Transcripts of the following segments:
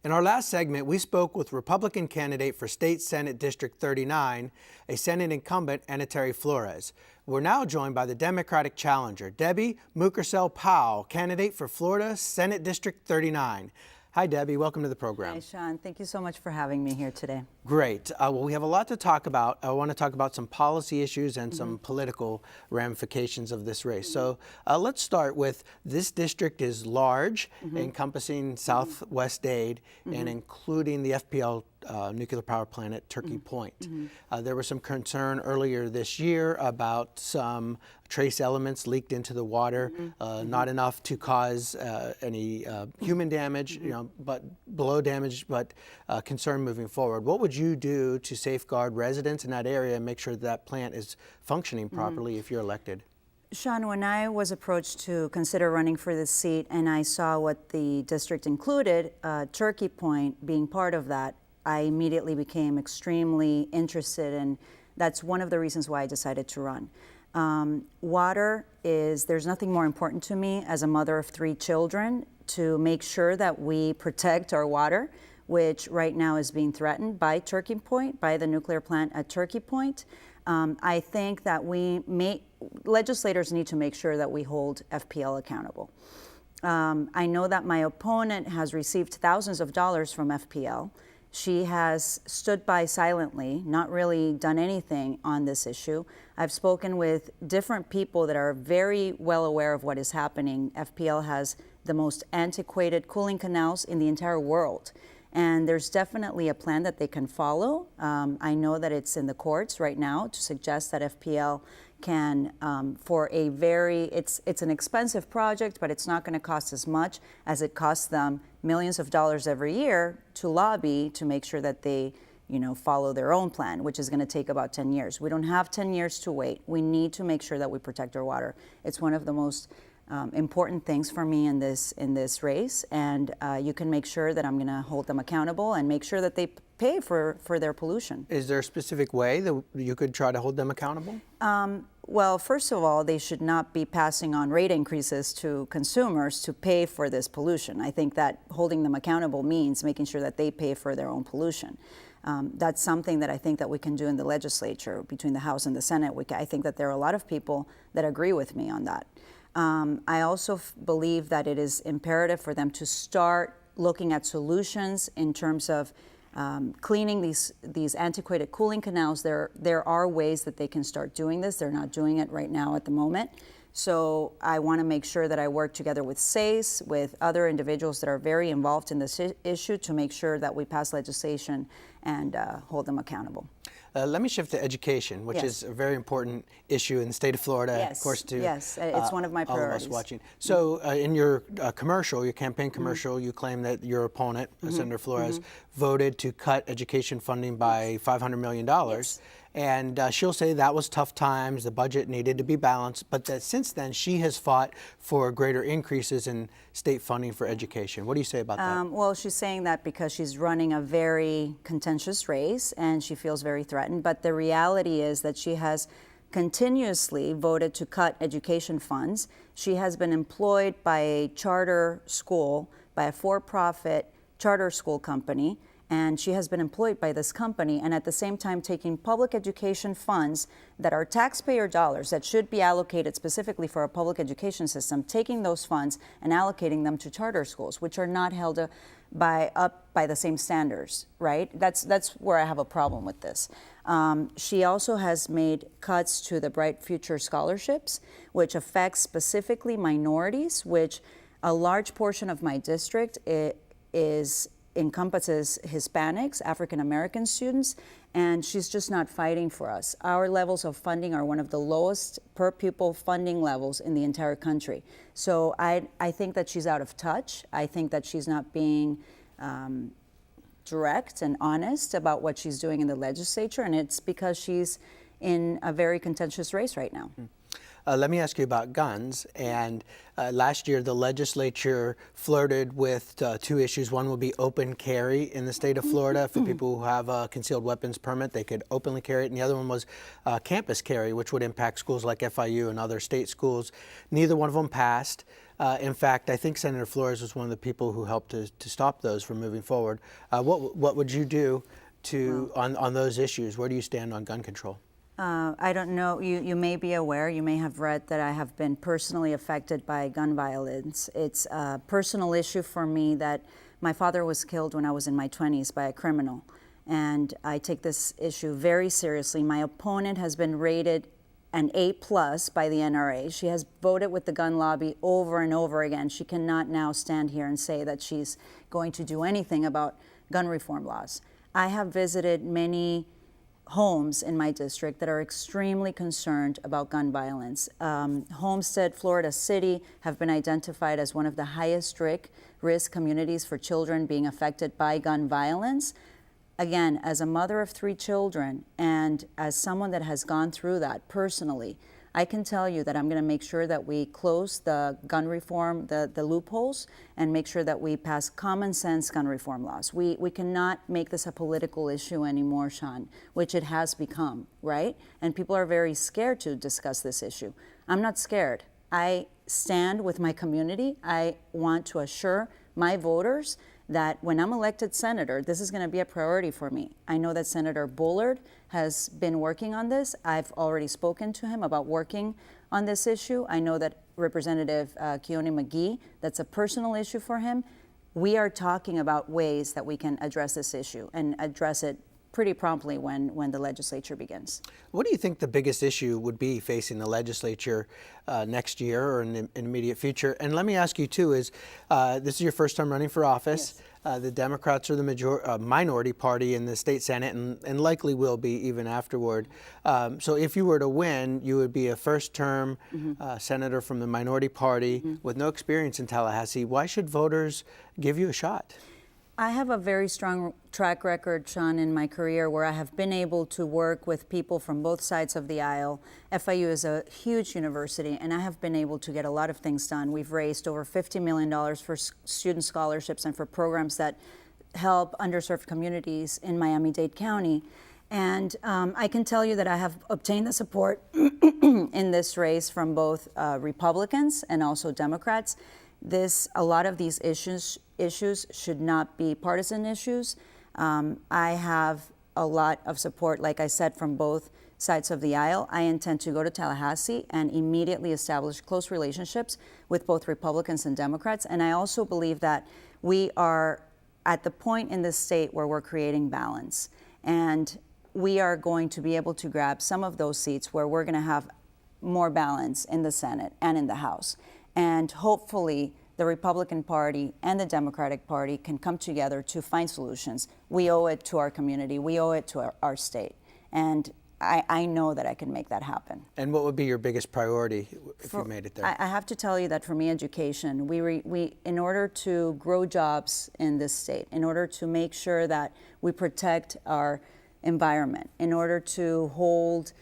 In our last segment, we spoke with Republican candidate for State Senate District 39, a Senate incumbent, Anatary Flores. We're now joined by the Democratic challenger, Debbie Mucarsel-Powell, candidate for Florida Senate District 39. Hi, Debbie. Welcome to the program. Hi, Sean. Thank you so much for having me here today. Great. Well, we have a lot to talk about. I want to talk about some policy issues and some political ramifications of this race. So let's start with this district is large, encompassing Southwest aid and including the FPL nuclear power plant at Turkey Point. There was some concern earlier this year about some trace elements leaked into the water, not enough to cause any human damage, but below damage, but concern moving forward. What would you do to safeguard residents in that area and make sure that plant is functioning properly if you're elected? Sean, when I was approached to consider running for this seat and I saw what the district included, Turkey Point being part of that, I immediately became extremely interested, and that's one of the reasons why I decided to run. There's nothing more important to me as a mother of 3 children to make sure that we protect our water, which right now is being threatened by Turkey Point, by the nuclear plant at Turkey Point. I think that legislators need to make sure that we hold FPL accountable. I know that my opponent has received thousands of dollars from FPL. She has stood by silently, not really done anything on this issue. I've spoken with different people that are very well aware of what is happening. FPL has the most antiquated cooling canals in the entire world. And there's definitely a plan that they can follow. I know that it's in the courts right now to suggest that FPL can, it's an expensive project, but it's not going to cost as much as it costs them millions of dollars every year to lobby to make sure that they follow their own plan, which is going to take about 10 years. We don't have 10 years to wait. We need to make sure that we protect our water. It's one of the most important things for me in this race, and you can make sure that I'm going to hold them accountable and make sure that they pay for their pollution. Is there a specific way that you could try to hold them accountable? Well, first of all, they should not be passing on rate increases to consumers to pay for this pollution. I think that holding them accountable means making sure that they pay for their own pollution. That's something that I think that we can do in the legislature between the House and the Senate. I think that there are a lot of people that agree with me on that. I also believe that it is imperative for them to start looking at solutions in terms of cleaning these antiquated cooling canals. There are ways that they can start doing this. They're not doing it right now at the moment. So I want to make sure that I work together with SACE, with other individuals that are very involved in this issue to make sure that we pass legislation and hold them accountable. Let me shift to education, which is a very important issue in the state of Florida, of course, too. Yes, it's one of my priorities. All of us watching. So in your commercial, your campaign commercial, you claim that your opponent, Senator Flores, voted to cut education funding by $500 million. Yes. And she'll say that was tough times, the budget needed to be balanced, but that since then she has fought for greater increases in state funding for education. What do you say about that? Well, she's saying that because she's running a very contentious race and she feels very threatened, but the reality is that she has continuously voted to cut education funds. She has been employed by a charter school, by a for-profit charter school company, and she has been employed by this company and at the same time taking public education funds that are taxpayer dollars that should be allocated specifically for a public education system, taking those funds and allocating them to charter schools, which are not held up by the same standards, right? That's where I have a problem with this. She also has made cuts to the Bright Future scholarships, which affects specifically minorities, which a large portion of my district encompasses Hispanics, African American students, and she's just not fighting for us. Our levels of funding are one of the lowest per pupil funding levels in the entire country. So I think that she's out of touch. I think that she's not being direct and honest about what she's doing in the legislature, and it's because she's in a very contentious race right now. Let me ask you about guns. And last year, the legislature flirted with 2 issues. One will be open carry in the state of Florida. For people who have a concealed weapons permit, they could openly carry it. And the other one was campus carry, which would impact schools like FIU and other state schools. Neither one of them passed. In fact, I think Senator Flores was one of the people who helped to stop those from moving forward. What would you do on those issues? Where do you stand on gun control? I don't know. You may be aware, you may have read that I have been personally affected by gun violence. It's a personal issue for me that my father was killed when I was in my 20s by a criminal. And I take this issue very seriously. My opponent has been rated an A+ by the NRA. She has voted with the gun lobby over and over again. She cannot now stand here and say that she's going to do anything about gun reform laws. I have visited many homes in my district that are extremely concerned about gun violence. Homestead, Florida City have been identified as one of the highest risk communities for children being affected by gun violence. Again, as a mother of 3 children and as someone that has gone through that personally, I can tell you that I'm going to make sure that we close the gun reform, the loopholes, and make sure that we pass common sense gun reform laws. We cannot make this a political issue anymore, Sean, which it has become, right? And people are very scared to discuss this issue. I'm not scared. I stand with my community. I want to assure my voters that when I'm elected senator, this is going to be a priority for me. I know that Senator Bullard has been working on this. I've already spoken to him about working on this issue. I know that Representative Keone McGee, that's a personal issue for him. We are talking about ways that we can address this issue and address it pretty promptly when the legislature begins. What do you think the biggest issue would be facing the legislature next year or in the immediate future? And let me ask you too, this is your first time running for office. Yes. The Democrats are the minority party in the state Senate and likely will be even afterward. So if you were to win, you would be a first-term senator from the minority party with no experience in Tallahassee. Why should voters give you a shot? I have a very strong track record, Sean, in my career where I have been able to work with people from both sides of the aisle. FIU is a huge university, and I have been able to get a lot of things done. We've raised over $50 million for student scholarships and for programs that help underserved communities in Miami-Dade County. And I can tell you that I have obtained the support in this race from both Republicans and also Democrats. A lot of these issues should not be partisan issues. I have a lot of support, like I said, from both sides of the aisle. I intend to go to Tallahassee and immediately establish close relationships with both Republicans and Democrats. And I also believe that we are at the point in this state where we're creating balance. And we are going to be able to grab some of those seats where we're going to have more balance in the Senate and in the House. And hopefully, the Republican Party and the Democratic Party can come together to find solutions. We owe it to our community. We owe it to our state. And I know that I can make that happen. And what would be your biggest priority if you made it there? I have to tell you that for me, education, we in order to grow jobs in this state, in order to make sure that we protect our environment, in order to hold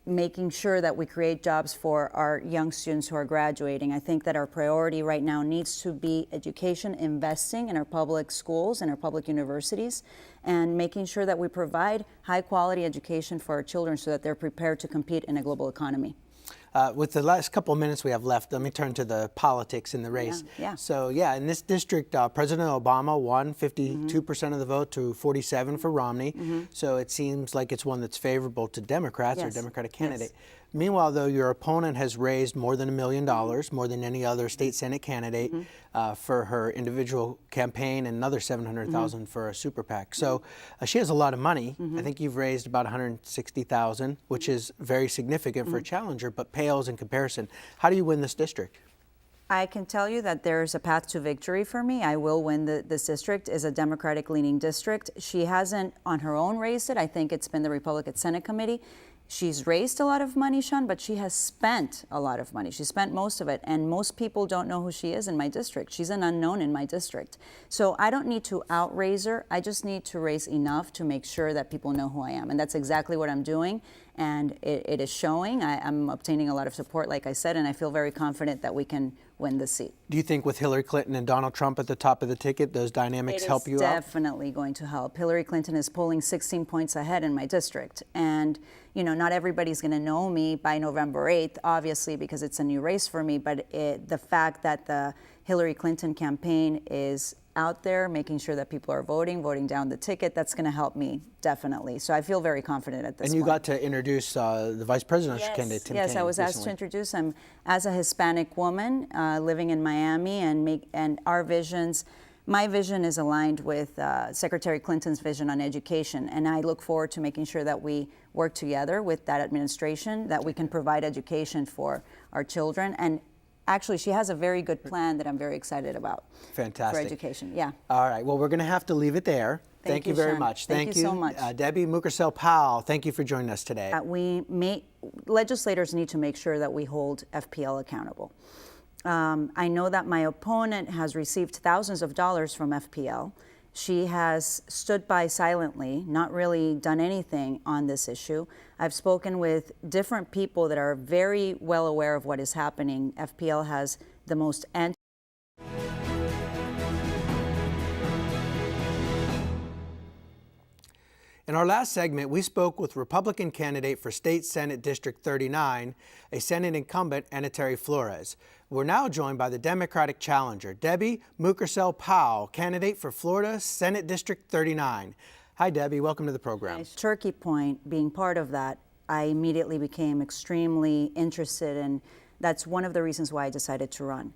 making sure that we create jobs for our young students who are graduating. I think that our priority right now needs to be education, investing in our public schools and our public universities, and making sure that we provide high quality education for our children so that they're prepared to compete in a global economy. With the last couple of minutes we have left, let me turn to the politics in the race. Yeah. So, in this district, President Obama won 52% of the vote to 47 for Romney. So it seems like it's one that's favorable to Democrats or Democratic candidate. Yes. Meanwhile, though, your opponent has raised more than $1 million, more than any other state Senate candidate for her individual campaign, and another $700,000 for a super PAC. So she has a lot of money. I think you've raised about $160,000, which is very significant for a challenger, but pales in comparison. How do you win this district? I can tell you that there's a path to victory for me. I will win this district. Is a Democratic-leaning district. She hasn't on her own raised it. I think it's been the Republican Senate Committee. She's raised a lot of money, Sean, but she has spent a lot of money. She spent most of it, and most people don't know who she is in my district. She's an unknown in my district. So I don't need to outraise her. I just need to raise enough to make sure that people know who I am, and that's exactly what I'm doing. and it is showing. I'm obtaining a lot of support, like I said, and I feel very confident that we can win the seat. Do you think with Hillary Clinton and Donald Trump at the top of the ticket, those dynamics help you out? It is definitely going to help. Hillary Clinton is polling 16 points ahead in my district, and not everybody's going to know me by November 8th, obviously, because it's a new race for me, but the fact that the Hillary Clinton campaign is out there, making sure that people are voting down the ticket, that's going to help me, definitely. So I feel very confident at this point. And you got to introduce the vice presidential candidate, Tim Kaine. Yes, I was asked to introduce him as a Hispanic woman living in Miami, and our visions. My vision is aligned with Secretary Clinton's vision on education, and I look forward to making sure that we work together with that administration, that we can provide education for our children. And actually, she has a very good plan that I'm very excited about. Fantastic. For education, yeah. All right, well, we're going to have to leave it there. Thank you very Sean. much. Thank you so much. Debbie Mucarsel-Powell, thank you for joining us today. Legislators need to make sure that we hold FPL accountable. I know that my opponent has received thousands of dollars from FPL. She has stood by silently, not really done anything on this issue. I've spoken with different people that are very well aware of what is happening. FPL has the most In our last segment, we spoke with Republican candidate for State Senate District 39, a Senate incumbent, Anatary Flores. We're now joined by the Democratic challenger, Debbie Mucarsel-Powell, candidate for Florida Senate District 39. Hi, Debbie. Welcome to the program. Turkey Point, being part of that, I immediately became extremely interested, and that's one of the reasons why I decided to run.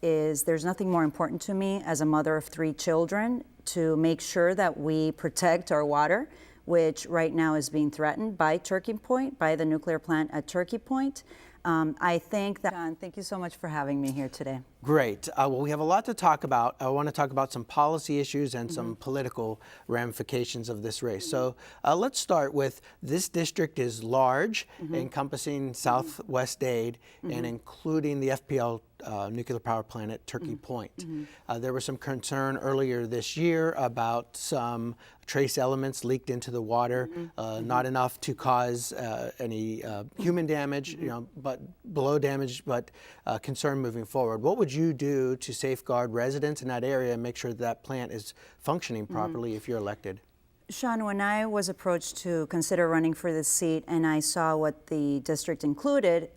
There's nothing more important to me as a mother of 3 children to make sure that we protect our water, which right now is being threatened by Turkey Point, by the nuclear plant at Turkey Point. I think that, John, thank you so much for having me here today. Great. Well, we have a lot to talk about. I want to talk about some policy issues and some political ramifications of this race. So let's start with this district is large, encompassing Southwest Dade and including the FPL nuclear power plant at Turkey Point. There was some concern earlier this year about some trace elements leaked into the water, not enough to cause any human damage, but below damage, but concern moving forward. What would you do to safeguard residents in that area and make sure that plant is functioning properly if you're elected? Sean, when I was approached to consider running for this seat and I saw what the district included,